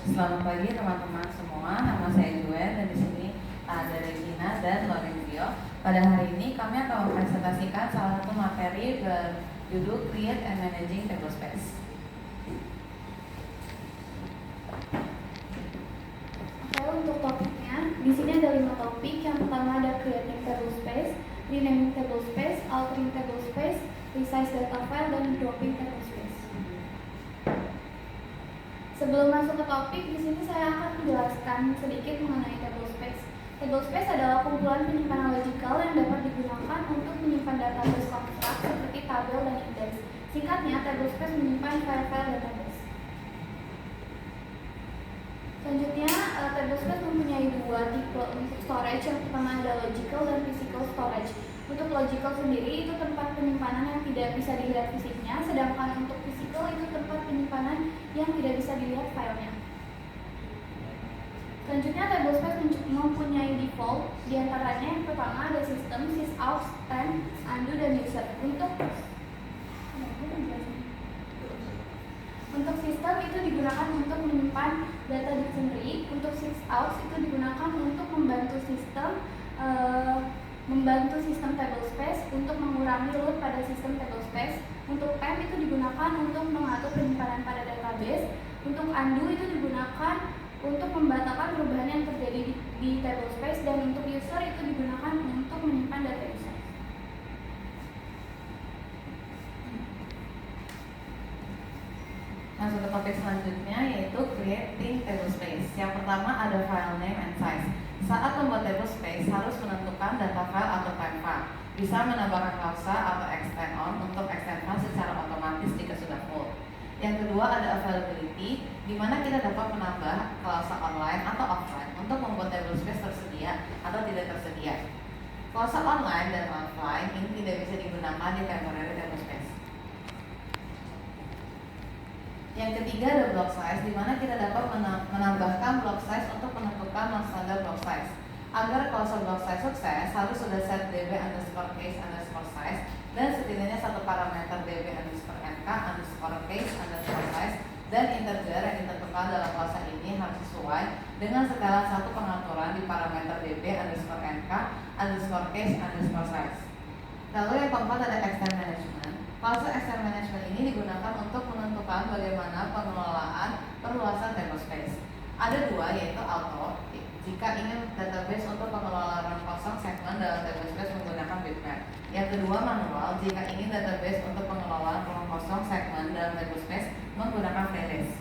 Selamat pagi teman-teman semua. Nama saya Juwen dan di sini ada Regina dan Lorenzo. Pada hari ini kami akan mempresentasikan salah satu materi berjudul Create and Managing Tablespace. Oke, untuk topiknya, di sini ada 5 topik. Yang pertama ada Creating Tablespace, Renaming Tablespace, Altering Tablespace, Resize Data File, dan Dropping Tablespace. Sebelum masuk ke topik, di sini saya akan menjelaskan sedikit mengenai tablespace. Tablespace adalah kumpulan penyimpanan logikal yang dapat digunakan untuk menyimpan database kontrak seperti tabel dan indeks. Singkatnya, tablespace menyimpan file-file database. Selanjutnya, tablespace mempunyai 2 tipe untuk storage. Yang pertama ada logical dan physical storage. Untuk logical sendiri itu tempat penyimpanan yang tidak bisa dilihat fisiknya, sedangkan untuk physical itu tempat penyimpanan yang tidak bisa dilihat filenya. Selanjutnya, tablespace mempunyai default. Di antaranya yang pertama ada sistem, sysout, temp, undo, dan user. Untuk sistem itu digunakan untuk menyimpan data dictionary. Untuk sysout itu digunakan untuk membantu sistem tablespace untuk mengurangi load pada sistem tablespace. Untuk temp itu digunakan untuk mengatur penyimpanan pada database. Untuk undo itu digunakan untuk membatalkan perubahan yang terjadi di tablespace, dan untuk user itu digunakan untuk menyimpan data user. Masuk ke topik selanjutnya yaitu Creating Tablespace. Yang pertama ada File Name and Size. Saat membuat tablespace harus menentukan data file atau type file. Bisa menambahkan klausa atau extend on untuk extend file secara otomatis jika sudah full. Yang kedua ada Availability, di mana kita dapat menambah klausa online atau offline untuk membuat tablespace tersedia atau tidak tersedia. Klausa online dan offline ini tidak bisa digunakan di temporary tablespace. Yang ketiga ada block size, di mana kita dapat menambahkan block size untuk menentukan non-standard block size. Agar klausa block size sukses, harus sudah set db underscore case underscore size dan setidaknya satu parameter db underscore nk underscore case underscore size, dan integer yang ditentukan dalam klausa ini harus sesuai dengan setelan satu pengaturan di parameter db underscore nk underscore case underscore size. Lalu yang keempat ada extend management. Klausa extend management ini digunakan untuk menentukan bagaimana pengelolaan perluasan tablespace. Ada 2, yaitu auto, jika ingin database untuk pengelolaan ruang kosong segmen dalam tablespace menggunakan bitmap. Yang kedua manual, jika ingin database untuk pengelolaan ruang kosong segmen dalam tablespace menggunakan playlist.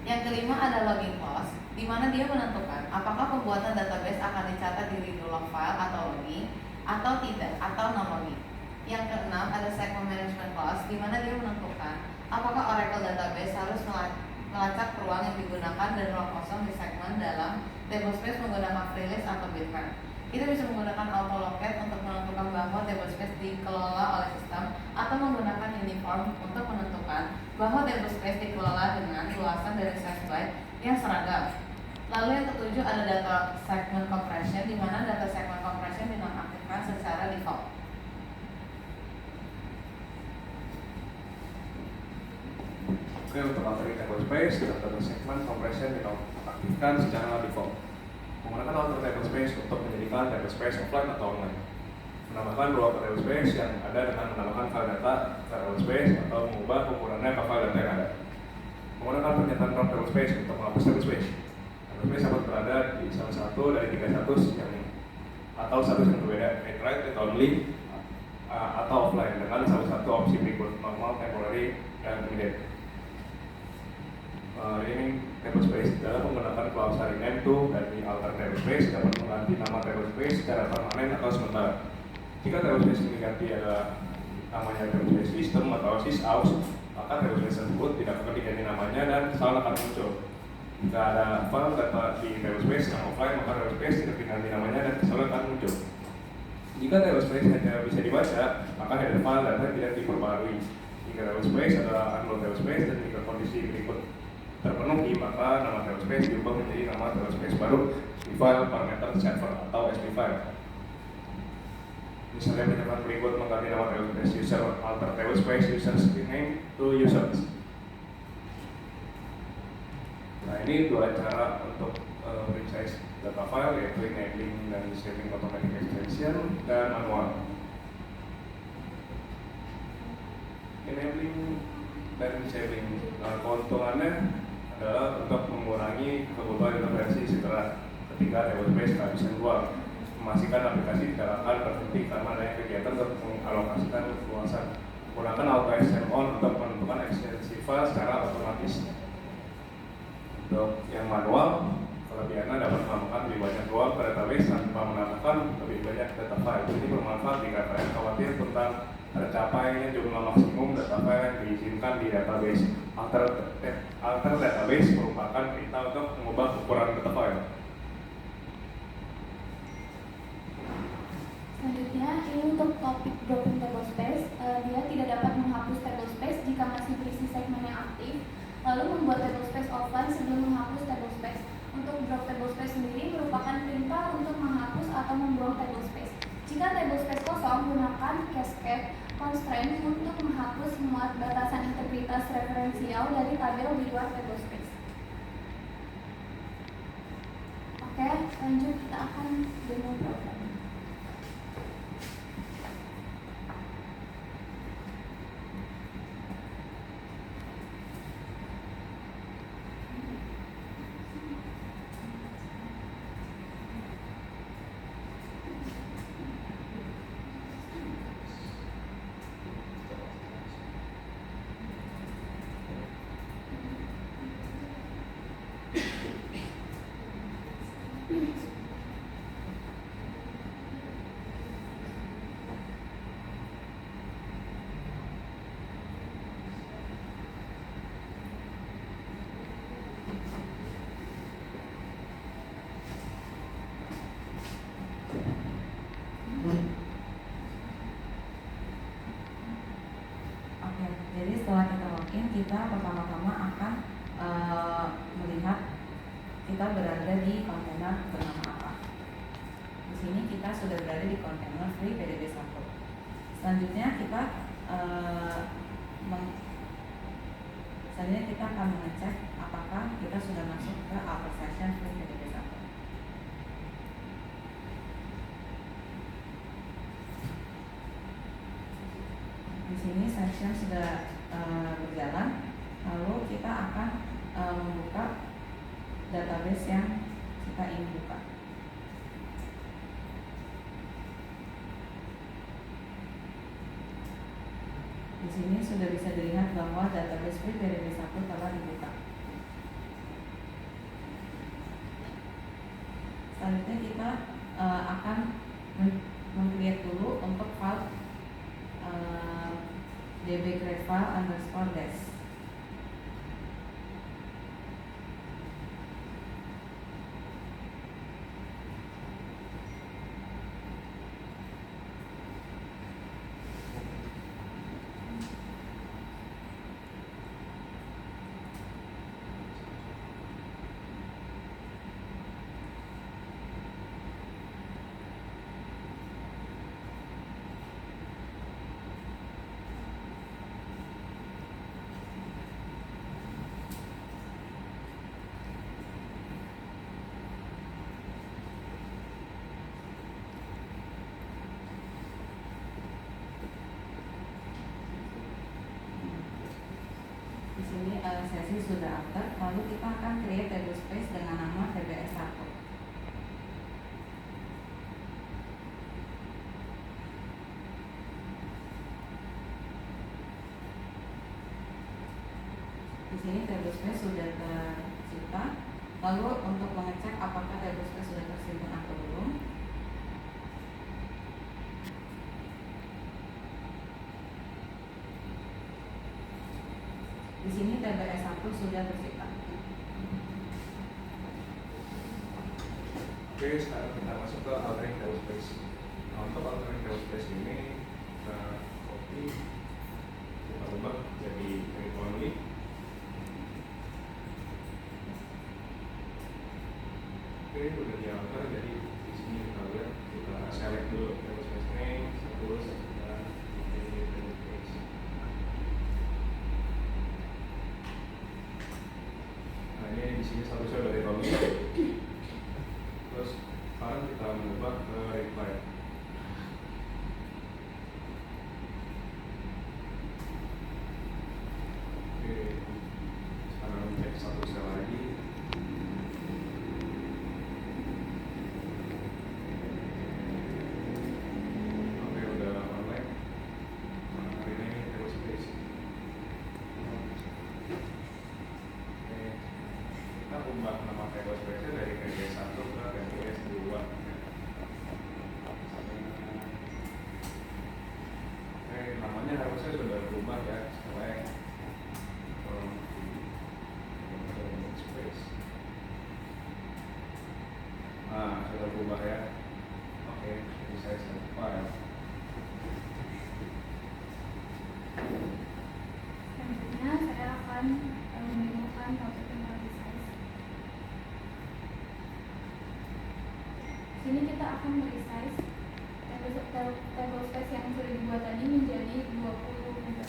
Yang kelima ada logging clause, di mana dia menentukan apakah pembuatan database akan dicatat di redo log file atau logging atau tidak, atau non logging. Yang keenam ada segment management clause, di mana dia menentukan apakah Oracle database harus melacak ruang yang digunakan dan ruang kosong di segmen dalam tablespace menggunakan playlist atau bitmap. Kita bisa menggunakan auto locate untuk menentukan bahwa tablespace dikelola oleh sistem, atau menggunakan uniform untuk menentukan bahwa tablespace dikelola dengan luasan dari size byte yang seragam. Lalu yang ketujuh ada data segment compression, di mana data segment compression dinonaktifkan secara default. Oke, untuk altering tablespace, data segment compression dinonaktifkan secara default. Menggunakan alter tablespace untuk menjadikan tablespace offline atau online. Menambahkan dua tablespace yang ada dengan menambahkan file data ke tablespace atau mengubah ukurannya ke file data yang ada. Menggunakan pernyataan drop tablespace untuk menghapus tablespace. Tablespace dapat berada di salah satu dari 3 status yang atau status yang berbeda, read write, read only, atau offline dengan salah satu opsi berikut: normal, temporary, dan immediate. Renaming tablespace dalam menggunakan klausa rename to dari alter tablespace dapat mengganti nama tablespace secara permanen atau sementara. Jika tablespace diganti adalah namanya tablespace system atau sysout, maka tablespace tersebut tidak akan diganti namanya dan kesalahan akan muncul. Jika ada file data di tablespace yang offline, maka tablespace tidak diganti namanya dan kesalahan akan muncul. Jika tablespace hanya bisa dibaca, maka header file data tidak diperbarui. Jika tablespace adalah unload tablespace dan jika kondisi berikut terpenuhi, maka nama tablespace diubah menjadi nama tablespace baru di file parameter server atau SP file. Misalnya penyebutan berikut mengganti nama tablespace user, alter tablespace users name to users. ini dua cara untuk resize data file, yaitu enabling dan disabling automatic extension dan manual. Enabling dan disabling, keuntungannya adalah untuk mengurangi kebutuhan intervensi setelah ketika tablespace kehabisan ruang, memastikan aplikasi tidak akan berhenti karena adanya kegiatan untuk mengalokasikan luasan, menggunakan auto extend on untuk menentukan ekstensi file secara otomatis. Untuk yang manual, kelebihannya dapat menambahkan lebih banyak ruang pada database tanpa menambahkan lebih banyak data file. Ini bermanfaat jika kalian khawatir tentang tercapainya jumlah maksimum data file yang diizinkan di database. Alter database merupakan perintah untuk mengubah ukuran data file. Selanjutnya, ini untuk topik dropping tablespace. Dia tidak dapat menghapus tablespace jika masih berisi segmen yang aktif, lalu membuat tablespace offline sebelum menghapus tablespace. Untuk drop tablespace sendiri merupakan perintah untuk menghapus atau membuang tablespace. Jika tablespace kosong, gunakan cascade constraint untuk menghapus semua batasan integritas referensial dari tabel di luar tablespace. Oke, lanjut kita akan demo program. Jadi setelah kita login, kita pertama-tama akan melihat kita berada di kontainer bernama apa. Di sini kita sudah berada di kontainer free PDB 1. Selanjutnya kita akan mengecek apakah kita sudah masuk ke upper session free PDB 1. Di sini session sudah berjalan, lalu kita akan membuka database yang kita ingin buka. Di sini sudah bisa dilihat bahwa database free PDB 1 telah dibuka. Selanjutnya kita akan meng-create dulu untuk file db create file underscore dash. Di sini sesi sudah after, lalu kita akan create table space dengan nama tbs1. Di sini table space sudah tercipta. Lalu untuk mengecek apakah table space sudah tersimpan atau belum, di sini tbs1 sudah tercipta. Oke, sekarang kita masuk ke altering table space. Nah, untuk altering table space ini kita copy, kita ubah jadi read only. Oke, udah di alter, jadi di sini kita lihat, kita select dulu table space name, terus dan table space. Nah, ini di isinya satu sel dari Tommy. Terus sekarang kita mengubah ke reply. Oke, sekarang cek satu sel lagi. Oke, udah online. Hari ini table space. Oke, kita ubah nama table space dari TB1 ke TB2. Oke, namanya harusnya sudah berubah ya, select space. Nah, sudah berubah ya. Oke, jadi saya save file. Selanjutnya saya akan menemukan topik tentang resize. Sini kita akan meresize table space yang sudah dibuat tadi menjadi 20 MB.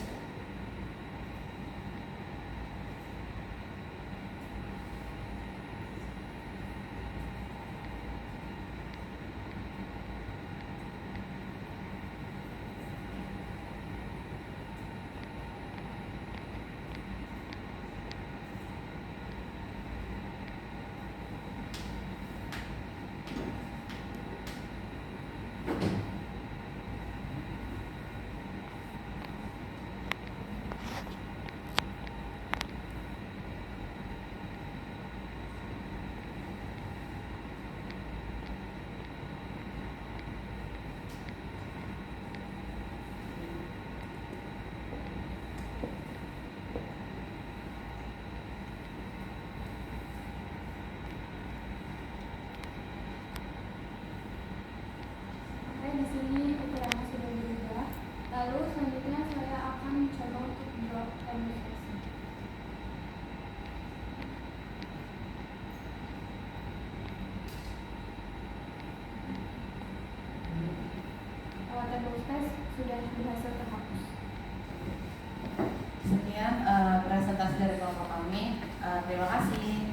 Oke, di sini ukurannya sudah berubah. Lalu selanjutnya saya akan coba untuk drop table space. Table space sudah berhasil terhapus. Sekian presentasi dari kelompok kami. Terima kasih.